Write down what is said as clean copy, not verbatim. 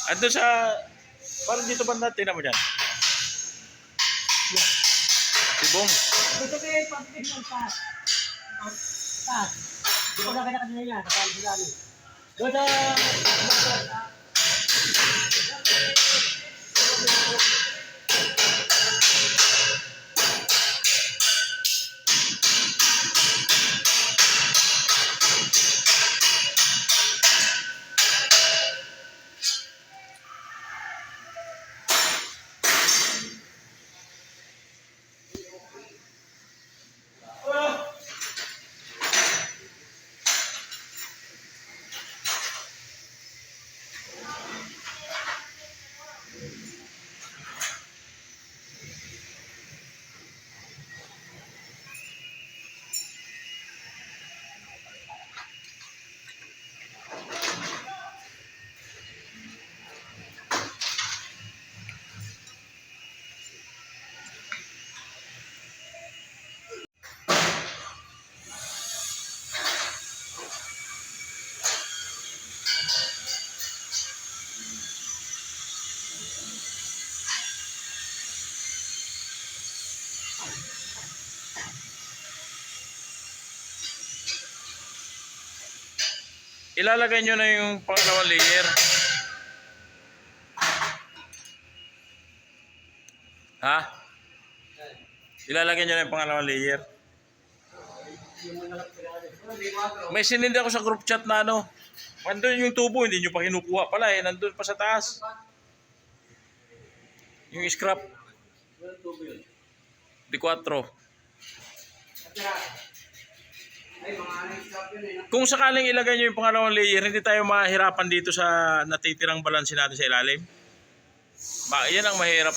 Ando sa... Parang dito banda, tingnan mo dyan. Sibong. Gusto ko yung pag-tip ng taas. Taas. Di ko nakita kanina yan. Kasama sila niyo. Doon sa... Ilalagay nyo na yung pangalawang layer. Ha? Ilalagay nyo na yung pangalawang layer. May sinindi ako sa group chat na ano. Nandun yung tubo, hindi nyo pa kinukuha pala eh. Nandun pa sa taas. Yung scrap. D4. Kung sakaling ilagay nyo yung pangalawang layer, hindi tayo mahirapan dito sa natitirang balansin natin sa ilalim. Yan ang mahirap.